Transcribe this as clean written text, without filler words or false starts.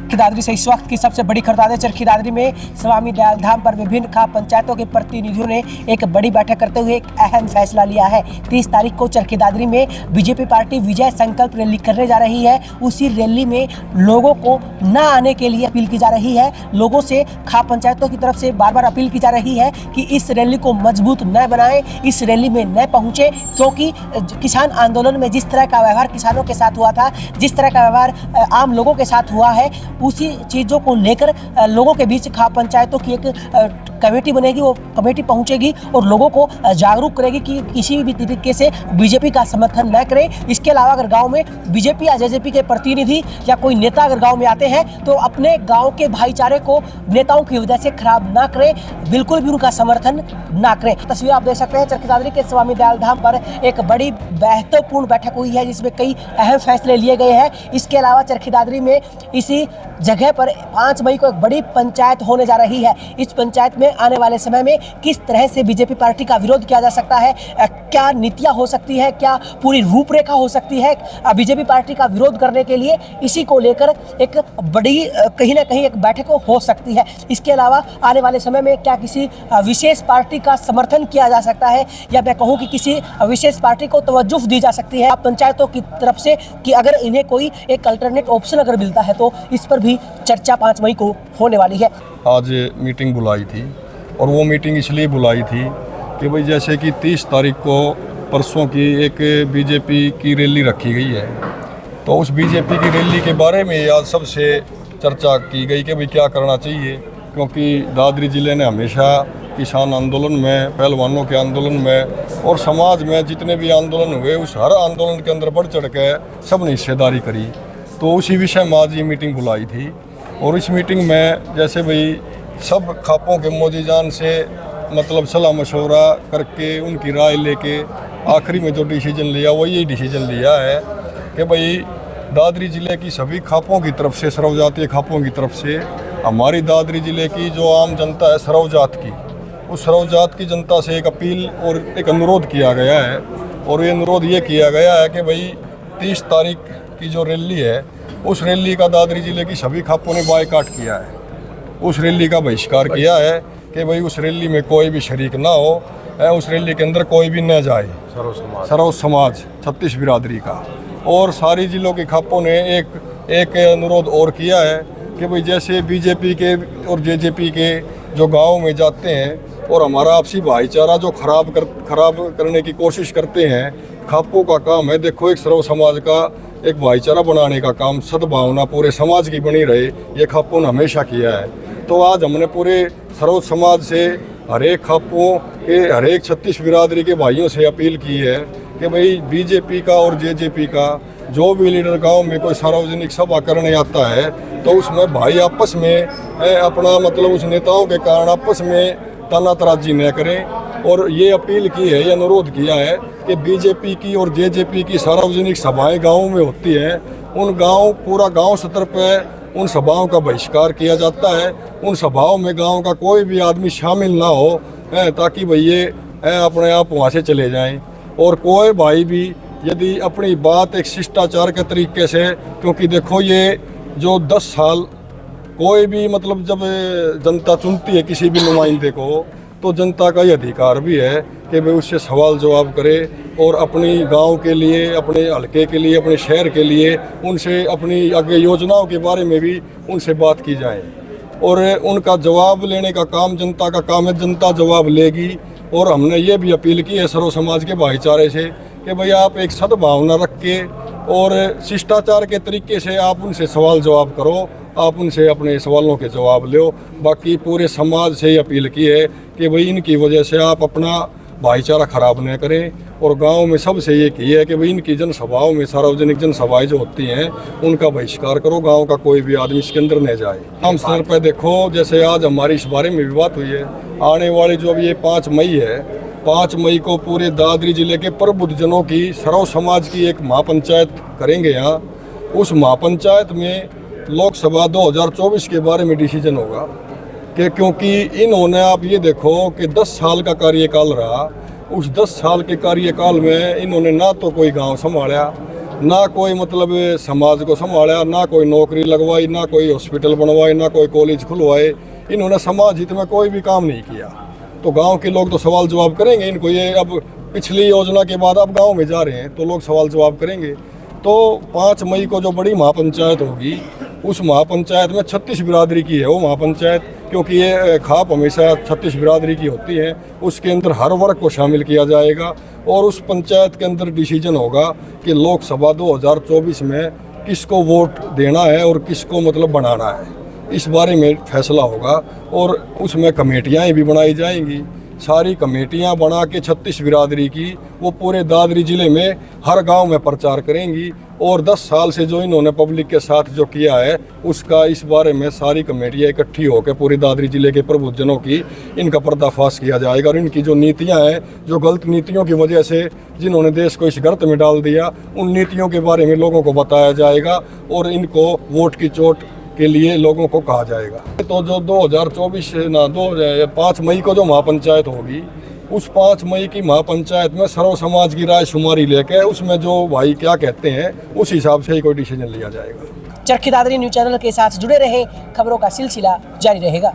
चरखी से इस वक्त की सबसे बड़ी खबरदारी चरखी में स्वामी दयाल धाम पर विभिन्न खाप पंचायतों के प्रतिनिधियों ने एक बड़ी बैठक करते हुए एक अहम फैसला लिया है। 30 तारीख को चरखी में बीजेपी पार्टी विजय संकल्प रैली करने जा रही है। उसी रैली में लोगों को न आने के लिए अपील की जा रही है। लोगों से खाप पंचायतों की तरफ से बार बार अपील की जा रही है कि इस रैली को मजबूत न बनाएं, इस रैली में न पहुंचे, क्योंकि किसान आंदोलन में जिस तरह का व्यवहार किसानों के साथ हुआ था, जिस तरह का व्यवहार आम लोगों के साथ हुआ है, उसी चीज़ों को लेकर लोगों के बीच खाप पंचायतों की एक कमेटी बनेगी। वो कमेटी पहुंचेगी और लोगों को जागरूक करेगी कि किसी भी तरीके से बीजेपी का समर्थन न करें। इसके अलावा अगर गांव में बीजेपी या जेजेपी के प्रतिनिधि या कोई नेता अगर गांव में आते हैं तो अपने गांव के भाईचारे को नेताओं की वजह से खराब ना करें, बिल्कुल भी उनका समर्थन ना करें। तस्वीर आप देख सकते हैं चरखी के स्वामी दयाल धाम पर एक बड़ी महत्वपूर्ण बैठक हुई है जिसमें कई अहम फैसले लिए गए हैं। इसके अलावा चरखी में इसी जगह पर 5 मई को एक बड़ी पंचायत होने जा रही है। इस पंचायत में आने वाले समय में किस तरह से बीजेपी पार्टी का विरोध किया जा सकता है, क्या नीतियां हो सकती है, क्या पूरी रूपरेखा हो सकती है बीजेपी पार्टी का विरोध करने के लिए, इसी को लेकर एक बड़ी कहीं ना कहीं एक बैठक हो सकती है। इसके अलावा आने वाले समय में क्या किसी विशेष पार्टी का समर्थन किया जा सकता है, या मैं कहूँ कि किसी विशेष पार्टी को तवज्जो दी जा सकती है पंचायतों की तरफ से कि अगर इन्हें कोई एक अल्टरनेट ऑप्शन अगर मिलता है तो इस पर भी चर्चा 5 मई को होने वाली है। आज मीटिंग बुलाई थी और वो मीटिंग इसलिए बुलाई थी कि भाई जैसे कि 30 तारीख को परसों की एक बीजेपी की रैली रखी गई है, तो उस बीजेपी की रैली के बारे में आज सबसे चर्चा की गई कि भाई क्या करना चाहिए, क्योंकि दादरी ज़िले ने हमेशा किसान आंदोलन में, पहलवानों के आंदोलन में और समाज में जितने भी आंदोलन हुए उस हर आंदोलन के अंदर बढ़ चढ़ के सब ने हिस्सेदारी करी। तो उसी विषय में आज ये मीटिंग बुलाई थी और इस मीटिंग में जैसे भाई सब खापों के मोजीजान से मतलब सलाह मशवरा करके उनकी राय लेके आखिरी में जो डिसीजन लिया वो यही डिसीजन लिया है कि भाई दादरी ज़िले की सभी खापों की तरफ से, सरव जातीय खापों की तरफ से, हमारी दादरी ज़िले की जो आम जनता है सरव जात की, उस सरव जात की जनता से एक अपील और एक अनुरोध किया गया है। और ये अनुरोध ये किया गया है कि भाई 30 तारीख की जो रैली है उस रैली का दादरी ज़िले की सभी खापों ने बायकाट किया है, उस रैली का बहिष्कार किया है कि भाई उस रैली में कोई भी शरीक ना हो, उस रैली के अंदर कोई भी न जाए, सर्व समाज 36 बिरादरी का। और सारी ज़िलों की खापों ने एक अनुरोध और किया है कि भाई जैसे बीजेपी के और जेजेपी के जो गाँव में जाते हैं और हमारा आपसी भाईचारा जो खराब करने की कोशिश करते हैं, खापों का काम है देखो एक सर्व समाज का एक भाईचारा बनाने का काम, सद्भावना पूरे समाज की बनी रहे, ये खापों ने हमेशा किया है। तो आज हमने पूरे सर्व समाज से हर एक खापों के हर एक 36 बिरादरी के भाइयों से अपील की है कि भाई बीजेपी का और जेजेपी का जो भी लीडर गांव में कोई सार्वजनिक सभा करने आता है तो उसमें भाई आपस में अपना मतलब उस नेताओं के कारण आपस में तानातराजी न करें। और ये अपील की है, ये अनुरोध किया है कि बीजेपी की और जेजेपी की सार्वजनिक सभाएं गाँव में होती हैं, उन पूरा गाँव स्तर पर उन सभाओं का बहिष्कार किया जाता है। उन सभाओं में गांव का कोई भी आदमी शामिल ना हो ताकि भाई ये अपने आप वहाँ से चले जाएं। और कोई भाई भी यदि अपनी बात एक शिष्टाचार के तरीके से, क्योंकि देखो ये जो 10 साल कोई भी मतलब जब जनता चुनती है किसी भी नुमाइंदे को तो जनता का ये अधिकार भी है कि भाई उससे सवाल जवाब करे और अपनी गांव के लिए, अपने हलके के लिए, अपने शहर के लिए उनसे अपनी आगे योजनाओं के बारे में भी उनसे बात की जाए। और उनका जवाब लेने का काम जनता का काम है, जनता जवाब लेगी। और हमने ये भी अपील की है सर्व समाज के भाईचारे से कि भाई आप एक सद्भावना रख के और शिष्टाचार के तरीके से आप उनसे सवाल जवाब करो, आप उनसे अपने सवालों के जवाब लो। बाकी पूरे समाज से अपील की है कि भाई इनकी वजह से आप अपना भाईचारा खराब न करें। और गांव में सबसे ये की है कि भाई इनकी जनसभाओं में, सार्वजनिक जनसभाएं जो होती हैं उनका बहिष्कार करो, गांव का कोई भी आदमी इसके अंदर न जाए। आम स्तर पर देखो जैसे आज हमारी इस बारे में भी बात हुई है, आने वाली जो अब ये 5 मई है, 5 मई को पूरे दादरी ज़िले के प्रबुद्धजनों की सर्व समाज की एक महापंचायत करेंगे यहाँ। उस महापंचायत में लोकसभा 2024 के बारे में डिसीजन होगा कि क्योंकि इन्होंने आप ये देखो कि 10 साल का कार्यकाल रहा, उस 10 साल के कार्यकाल में इन्होंने ना तो कोई गांव संभाला, ना कोई मतलब समाज को संभाला, ना कोई नौकरी लगवाई, ना कोई हॉस्पिटल बनवाए, ना कोई कॉलेज खुलवाए। इन्होंने समाज हित में कोई भी काम नहीं किया। तो गांव के लोग तो सवाल जवाब करेंगे इनको। ये अब पिछली योजना के बाद अब गांव में जा रहे हैं तो लोग सवाल जवाब करेंगे। तो 5 मई को जो बड़ी महापंचायत होगी, उस महापंचायत में 36 बिरादरी की है वो महापंचायत, क्योंकि ये खाप हमेशा 36 बिरादरी की होती है। उसके अंदर हर वर्ग को शामिल किया जाएगा और उस पंचायत के अंदर डिसीजन होगा कि लोकसभा 2024 में किसको वोट देना है और किसको मतलब बनाना है, इस बारे में फैसला होगा। और उसमें कमेटियाँ भी बनाई जाएंगी। सारी कमेटियां बना के 36 बिरादरी की वो पूरे दादरी ज़िले में हर गांव में प्रचार करेंगी। और 10 साल से जो इन्होंने पब्लिक के साथ जो किया है उसका इस बारे में सारी कमेटियां इकट्ठी होकर पूरे दादरी ज़िले के प्रबुद्धजनों की इनका पर्दाफाश किया जाएगा। और इनकी जो नीतियां हैं, जो गलत नीतियों की वजह से जिन्होंने देश को इस गर्त में डाल दिया, उन नीतियों के बारे में लोगों को बताया जाएगा और इनको वोट की चोट के लिए लोगों को कहा जाएगा। तो जो 5 मई को जो महापंचायत होगी, उस 5 मई की महापंचायत में सर्व समाज की राय शुमारी लेके उसमें जो भाई क्या कहते हैं उस हिसाब से ही कोई डिसीजन लिया जाएगा। चरखी दादरी न्यूज़ चैनल के साथ जुड़े रहे, खबरों का सिलसिला जारी रहेगा।